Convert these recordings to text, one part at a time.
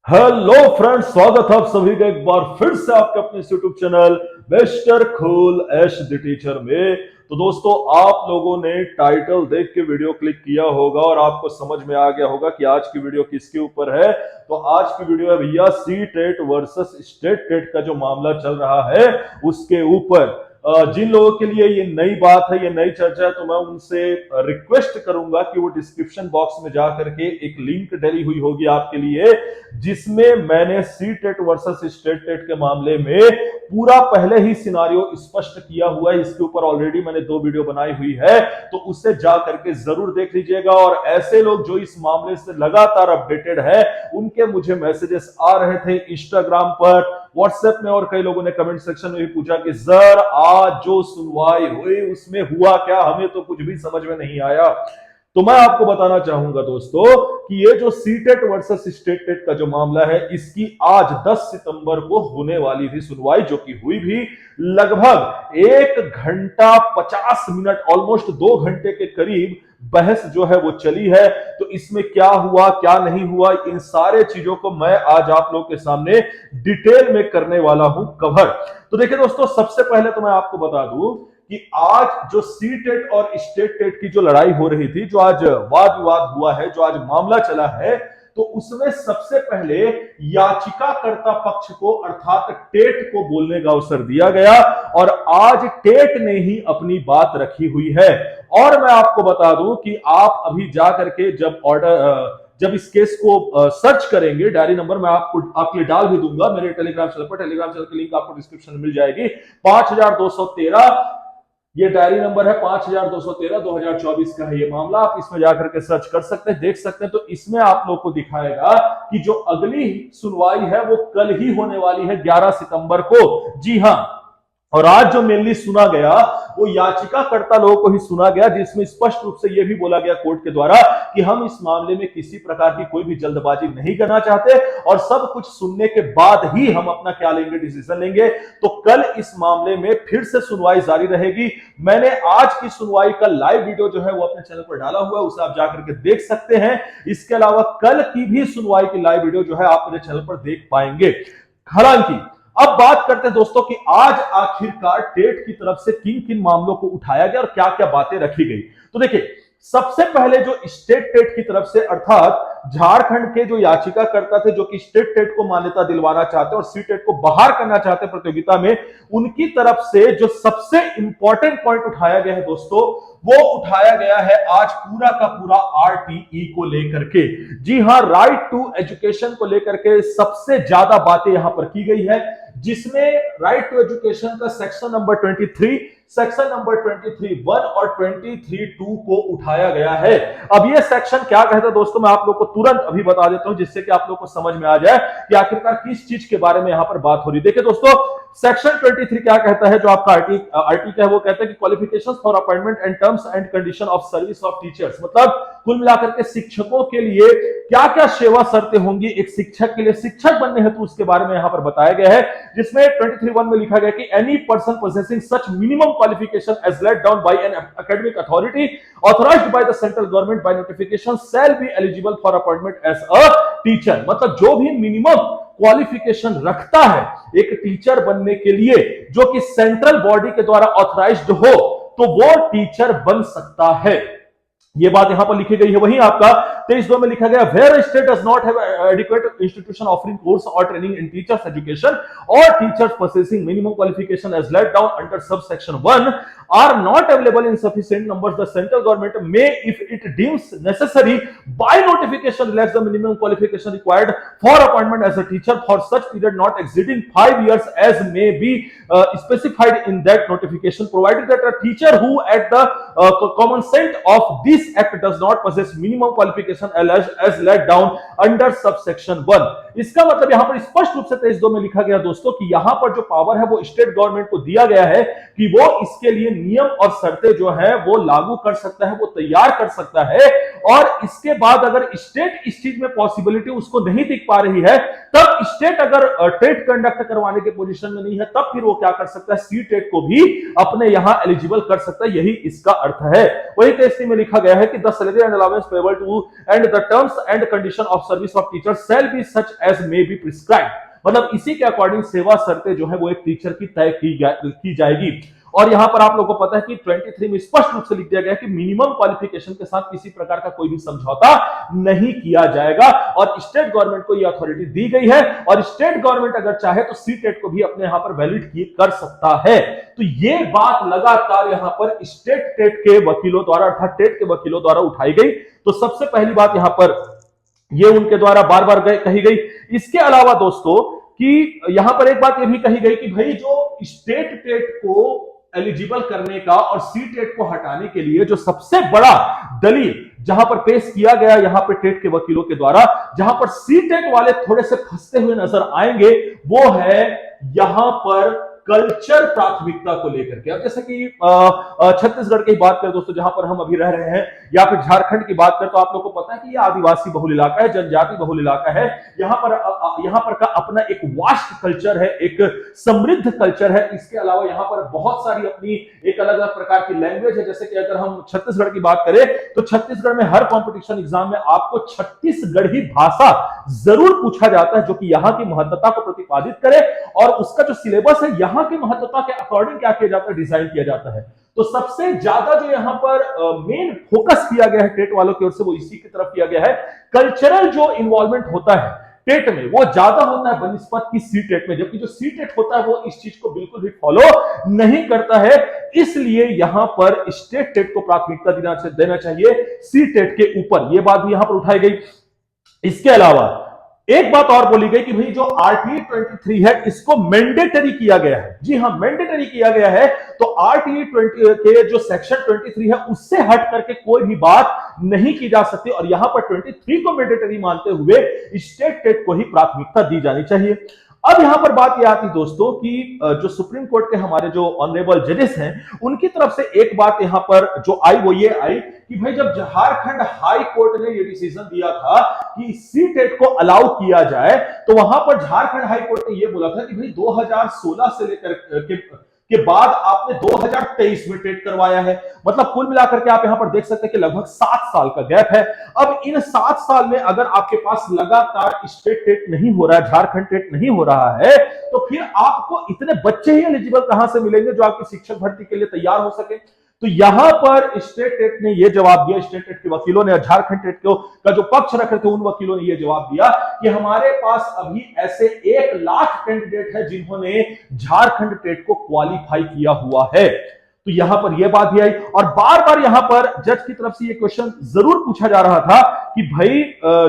Hello friends, स्वागत है आप सभी का एक बार फिर से आपके अपने YouTube channel Mister Cool Ash the teacher में। तो दोस्तों, आप लोगों ने टाइटल देख के वीडियो क्लिक किया होगा और आपको समझ में आ गया होगा कि आज की वीडियो किसके ऊपर है। तो आज की वीडियो है भैया C TET versus state TET का जो मामला चल रहा है उसके ऊपर। जिन लोगों के लिए ये नई बात है, ये नई चर्चा है, तो मैं उनसे रिक्वेस्ट करूंगा कि वो डिस्क्रिप्शन बॉक्स में जाकर के एक लिंक डली हुई होगी आपके लिए, जिसमें मैंने C TET versus state TET के मामले में पूरा पहले ही सिनारियो स्पष्ट किया हुआ है। इसके ऊपर ऑलरेडी मैंने 2 वीडियो बनाई हुई है, तो उससे जा करके जरूर देख लीजिएगा। और ऐसे लोग जो इस मामले से लगातार अपडेटेड है, उनके मुझे मैसेजेस आ रहे थे इंस्टाग्राम पर, व्हाट्सएप में, और कई लोगों ने कमेंट सेक्शन में भी पूछा कि सर आज जो सुनवाई हुई उसमें हुआ क्या, हमें तो कुछ भी समझ में नहीं आया। तो मैं आपको बताना चाहूंगा दोस्तों कि ये जो सीटेट वर्सेस स्टेट टेट का जो मामला है, इसकी आज 10 सितंबर को होने वाली थी सुनवाई, जो कि हुई भी। लगभग 1 घंटा 50 मिनट, ऑलमोस्ट 2 घंटे के करीब बहस जो है वो चली है। तो इसमें क्या हुआ क्या नहीं हुआ, इन सारे चीजों को मैं आज आप लोगों के सामने डिटेल में करने वाला हूं कवर। तो देखिए दोस्तों, सबसे पहले तो मैं आपको बता दूं कि आज जो सी टेट और स्टेट टेट की जो लड़ाई हो रही थी, जो आज वाद विवाद हुआ है, जो आज मामला चला है, तो उसमें सबसे पहले याचिकाकर्ता पक्ष को अर्थात टेट को बोलने का अवसर दिया गया और आज टेट ने ही अपनी बात रखी हुई है। और मैं आपको बता दूं कि आप अभी जाकर के जब इस केस को सर्च करेंगे, डायरी नंबर मैं आपको आपके लिए डाल भी दूंगा मेरे टेलीग्राम चैनल पर। टेलीग्राम चैनल की लिंक आपको डिस्क्रिप्शन में मिल जाएगी। 5213 ये डायरी नंबर है, 5213 2024 का है ये मामला। आप इसमें जाकर के सर्च कर सकते हैं, देख सकते हैं। तो इसमें आप लोग को दिखाएगा कि जो अगली सुनवाई है वो कल ही होने वाली है, 11 सितंबर को। जी हां, और आज जो मेनली सुना गया वो याचिकाकर्ता लोगों को ही सुना गया, जिसमें स्पष्ट रूप से यह भी बोला गया कोर्ट के द्वारा कि हम इस मामले में किसी प्रकार की कोई भी जल्दबाजी नहीं करना चाहते और सब कुछ सुनने के बाद ही हम अपना क्या लेंगे, डिसीजन लेंगे। तो कल इस मामले में फिर से सुनवाई जारी रहेगी। मैंने आज की सुनवाई का लाइव वीडियो जो है वो अपने चैनल पर डाला हुआ है, उसे आप जाकर के देख सकते हैं। इसके अलावा कल की भी सुनवाई की लाइव वीडियो जो है आप मेरे चैनल पर देख पाएंगे। हालांकि अब बात करते हैं दोस्तों कि आज आखिरकार टेट की तरफ से किन किन मामलों को उठाया गया और क्या क्या बातें रखी गई। तो देखिए, सबसे पहले जो स्टेट टेट की तरफ से, अर्थात झारखंड के जो याचिकाकर्ता थे, जो कि स्टेट टेट को मान्यता दिलवाना चाहते और सी टेट को बाहर करना चाहते प्रतियोगिता में, उनकी तरफ से जो सबसे इंपॉर्टेंट पॉइंट उठाया गया है दोस्तों, वो उठाया गया है आज पूरा का पूरा आरटीई को लेकर के। जी हां, राइट टू एजुकेशन को लेकर के सबसे ज्यादा बातें यहां पर की गई है, जिसमें राइट टू एजुकेशन का सेक्शन नंबर 23, सेक्शन नंबर 23(1) और 23(2) को उठाया गया है। अब ये सेक्शन क्या कहता है दोस्तों, मैं आप लोग को तुरंत अभी बता देता हूं, जिससे कि आप लोग को समझ में आ जाए कि आखिरकार किस चीज के बारे में यहां पर बात हो रही है। देखिए दोस्तों, सेक्शन 23 क्या कहता है, जो आपका आर्टिकल है, वो कहता है कि qualifications for appointment and terms and condition of service of teachers. मतलब कुल मिलाकर के शिक्षकों के लिए क्या क्या सेवा शर्तें होंगी, एक शिक्षक के लिए शिक्षक बनने हेतु, उसके बारे में यहां पर बताया गया है। जिसमें 23(1) में लिखा गया कि any person possessing such minimum qualification as laid down by an academic authority authorised by the central government by notification shall be eligible for appointment as a teacher. मतलब जो भी मिनिमम क्वालिफिकेशन रखता है एक टीचर बनने के लिए, जो कि सेंट्रल बॉडी के द्वारा ऑथराइज्ड हो, तो वो टीचर बन सकता है। ये बात यहां पर लिखी गई है। वहीं आपका 23(2) में लिखा गया, where state does not have adequate institution offering course और ट्रेनिंग इन टीचर्स एजुकेशन और teachers possessing minimum qualification as laid down under sub section 1 are not available in sufficient numbers, the central government may, if it deems necessary, by notification relax the minimum qualification required for appointment as a teacher for such period not exceeding 5 years as may be specified in that notification, provided that a teacher who at the consent of this act does not possess minimum qualification as laid down under subsection 1। इसका मतलब यहां पर स्पष्ट रूप से 23(2) में लिखा गया दोस्तों कि यहां पर जो पावर है वो स्टेट गवर्नमेंट को दिया गया है कि वो इसके लिए नियम और शर्तें जो है वो लागू कर सकता है, वो तैयार कर सकता है। और इसके बाद अगर स्टेट इस चीज में पॉसिबिलिटी उसको नहीं दिख पा रही है, तब स्टेट अगर टेट कंडक्ट करवाने के पोजीशन में नहीं है, तब फिर वो क्या कर सकता है, सी टेट को भी अपने यहां एलिजिबल कर सकता है। यही इसका अर्थ है। वही 23 में लिखा गया है कि the salary and allowance payable to and the terms and condition of service of teacher shall be such as may be prescribed. मतलब इसी के अकॉर्डिंग सेवा शर्तें जो है वो एक टीचर की तय की जाएगी। और यहां पर आप लोगों को पता है कि 23 में स्पष्ट रूप से लिख दिया गया है कि मिनिमम क्वालिफिकेशन के साथ किसी प्रकार का कोई भी समझौता नहीं किया जाएगा और स्टेट गवर्नमेंट को यह अथॉरिटी दी गई है और स्टेट गवर्नमेंट अगर चाहे तो सीटेट को भी अपने यहां पर वैलिड कर सकता है। तो ये बात लगातार यहां पर स्टेट टेट के वकीलों द्वारा अर्थात टेट के वकीलों द्वारा उठाई गई। तो सबसे पहली बात यहां पर ये उनके द्वारा बार बार कही गई। इसके अलावा दोस्तों कि यहां पर एक बात ये भी कही गई कि भाई जो स्टेट टेट को एलिजिबल करने का और सी टेट को हटाने के लिए जो सबसे बड़ा दलील जहां पर पेश किया गया यहां पर टेट के वकीलों के द्वारा, जहां पर सी टेट वाले थोड़े से फंसते हुए नजर आएंगे, वो है यहां पर कल्चर प्राथमिकता को लेकर के। अब जैसे कि छत्तीसगढ़ की बात करें दोस्तों, जहां पर हम अभी रह रहे हैं, या फिर झारखंड की बात करें, तो आप लोगों को पता है कि यह आदिवासी बहुल इलाका है, जनजाति बहुल इलाका है। यहां पर का अपना एक वास्ट कल्चर है, एक समृद्ध कल्चर है। इसके अलावा यहां पर बहुत सारी अपनी एक अलग अलग प्रकार की लैंग्वेज है। जैसे कि अगर हम छत्तीसगढ़ की बात करें तो छत्तीसगढ़ में हर कॉम्पिटिशन एग्जाम में आपको छत्तीसगढ़ी भाषा जरूर पूछा जाता है, जो कि यहां की महत्वता को प्रतिपादित करे और उसका जो सिलेबस है यहां की महत्वता के अकॉर्डिंग क्या किया जाता है, डिजाइन किया जाता है। तो सबसे ज्यादा जो यहां पर मेन फोकस किया गया है टेट वालों की ओर से वो इसी की तरफ किया गया है। कल्चरल जो इन्वॉल्वमेंट होता है टेट में वो ज्यादा होता है बनिस्पत की सी टेट में, जबकि जो सी टेट होता है वो इस चीज को बिल्कुल भी फॉलो नहीं करता है। इसलिए यहां पर स्टेट टेट को प्राथमिकता देना चाहिए सी टेट के ऊपर। यह बात भी यहां पर उठाई गई। इसके अलावा एक बात और बोली गई कि भाई जो आरटीई 23 है इसको मैंडेटरी किया गया है। जी हां, मैंडेटरी किया गया है। तो आरटीई 20 के जो सेक्शन 23 है उससे हट करके कोई भी बात नहीं की जा सकती और यहां पर 23 को मैंडेटरी मानते हुए स्टेट टेट को ही प्राथमिकता दी जानी चाहिए। अब यहां पर बात यह आती दोस्तों कि जो सुप्रीम कोर्ट के हमारे जो ऑनरेबल जजेस हैं उनकी तरफ से एक बात यहां पर जो आई वो ये आई कि भाई जब झारखंड हाई कोर्ट ने ये डिसीजन दिया था कि सी टेट को अलाउ किया जाए, तो वहां पर झारखंड हाई कोर्ट ने ये बोला था कि भाई 2016 से लेकर के बाद आपने 2023 में टेट करवाया है। मतलब कुल मिलाकर के आप यहां पर देख सकते हैं कि लगभग 7 साल का गैप है। अब इन 7 साल में अगर आपके पास लगातार स्टेट टेट नहीं हो रहा है, झारखंड टेट नहीं हो रहा है, तो फिर आपको इतने बच्चे ही एलिजिबल कहां से मिलेंगे जो आपकी शिक्षक भर्ती के लिए तैयार हो सके। तो यहां पर स्टेट टेट ने यह जवाब दिया, स्टेट टेट के वकीलों ने, झारखंड टेट का जो पक्ष रख रहे थे उन वकीलों ने यह जवाब दिया कि हमारे पास अभी ऐसे 1 लाख कैंडिडेट है जिन्होंने झारखंड टेट को क्वालिफाई किया हुआ है। तो यहां पर यह बात भी आई और बार बार यहां पर जज की तरफ से यह क्वेश्चन जरूर पूछा जा रहा था कि भाई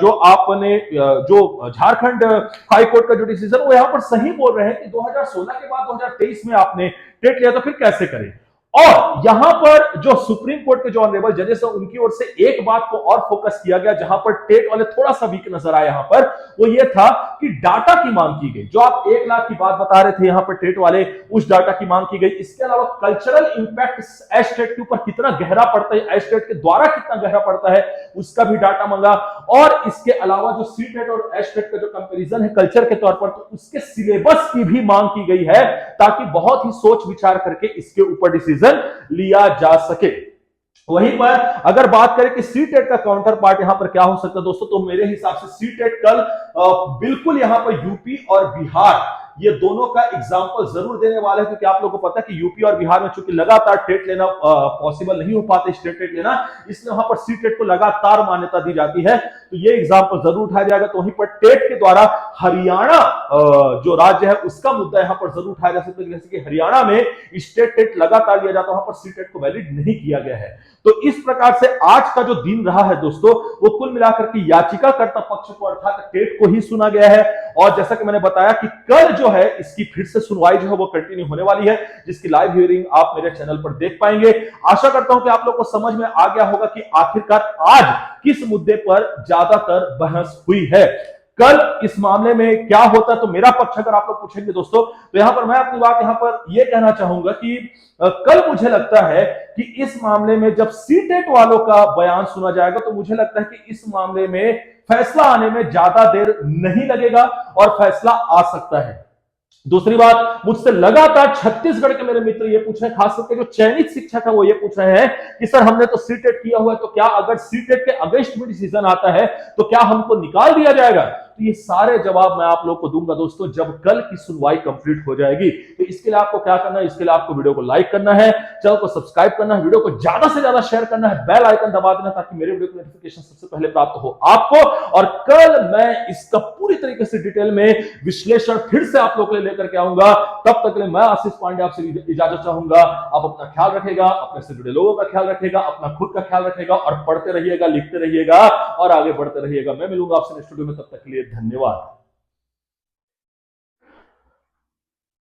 जो आपने जो झारखंड हाई कोर्ट का जो डिसीजन वो यहां पर सही बोल रहे हैं कि 2016 के बाद 2023 में आपने टेट लिया, तो फिर कैसे करें। और यहां पर जो सुप्रीम कोर्ट के जो ऑनरेबल जजेस हैं उनकी ओर से एक बात को और फोकस किया गया जहां पर टेट वाले थोड़ा सा वीक नजर आए यहां पर, वो ये था कि डाटा की मांग की गई। जो आप 1 लाख की बात बता रहे थे यहां पर टेट वाले, उस डाटा की मांग की गई। इसके अलावा कल्चरल इंपैक्ट एस टेट के ऊपर कितना गहरा पड़ता है, एस टेट के द्वारा कितना गहरा पड़ता है, उसका भी डाटा मांगा। और इसके अलावा जो सी टेट और एस टेट का जो कंपेरिजन है कल्चर के तौर पर, तो उसके सिलेबस की भी मांग की गई है ताकि बहुत ही सोच विचार करके इसके ऊपर डिसीजन लिया जा सके। वहीं पर अगर बात करें कि सी टेट का काउंटर पार्ट यहां पर क्या हो सकता है दोस्तों, तो मेरे हिसाब से सी टेट कल बिल्कुल यहां पर यूपी और बिहार ये दोनों का एग्जाम्पल जरूर देने वाले हैं, क्योंकि आप लोगों को पता है कि यूपी और बिहार में चूंकि लगातार टेट लेना पॉसिबल नहीं हो पाता, स्टेट टेट लेना, इसलिए वहां पर सी टेट को लगातार मान्यता दी जाती है। तो ये एग्जाम्पल जरूर उठाया जाएगा। तो वहीं पर टेट के द्वारा हरियाणा जो राज्य है उसका मुद्दा यहां पर जरूर उठाया जा सकता है, जैसे कि हरियाणा में स्टेट टेट लगातार लिया जाता है, वहां पर सी टेट को वैलिड नहीं किया गया है। तो इस प्रकार से आज का जो दिन रहा है दोस्तों, वो कुल मिलाकर के याचिकाकर्ता पक्ष को अर्थात टेट को ही सुना गया है। और जैसा कि मैंने बताया कि कल जो है इसकी फिर से सुनवाई जो है वो कंटिन्यू होने वाली है, जिसकी लाइव हियरिंग आप मेरे चैनल पर देख पाएंगे। आशा करता हूं कि आप लोग को समझ में आ गया होगा कि आखिरकार आज किस मुद्दे पर ज्यादातर बहस हुई है, कल इस मामले में क्या होता है। तो मेरा पक्ष अगर आप लोग पूछेंगे दोस्तों, तो यहां पर मैं अपनी बात यहां पर यह कहना चाहूंगा कि कल मुझे लगता है कि इस मामले में जब सी टेट वालों का बयान सुना जाएगा, तो मुझे लगता है कि इस मामले में फैसला आने में ज्यादा देर नहीं लगेगा और फैसला आ सकता है। दूसरी बात, मुझसे लगातार छत्तीसगढ़ के मेरे मित्र ये पूछ रहे हैं, खास करके जो चयनित शिक्षक है वो ये पूछ रहे हैं कि सर हमने तो सीटेट किया हुआ है, तो क्या अगर सीटेट के अगेंस्ट में डिसीजन आता है तो क्या हमको निकाल दिया जाएगा? तो ये सारे जवाब मैं आप लोग को दूंगा दोस्तों जब कल की सुनवाई कंप्लीट हो जाएगी। तो इसके लिए आपको क्या करना है, इसके लिए आपको वीडियो को लाइक करना है, चैनल को सब्सक्राइब करना है, वीडियो को ज्यादा से ज्यादा शेयर करना है, बेल आइकन दबा देना ताकि मेरे वीडियो की नोटिफिकेशन सबसे पहले प्राप्त हो आपको। और कल मैं इसका पूरी तरीके से डिटेल में विश्लेषण फिर से आप लोग के लिए लेकर के आऊंगा। तब तक के लिए मैं आशीष पांडे आपसे इजाजत चाहूंगा। आप अपना ख्याल रखेगा, अपने से जुड़े लोगों का ख्याल रखेगा, अपना खुद का ख्याल रखेगा और पढ़ते रहिएगा, लिखते रहिएगा और आगे बढ़ते रहिएगा। मैं मिलूंगा आपसे नेक्स्ट वीडियो में, तब तक के लिए धन्यवाद।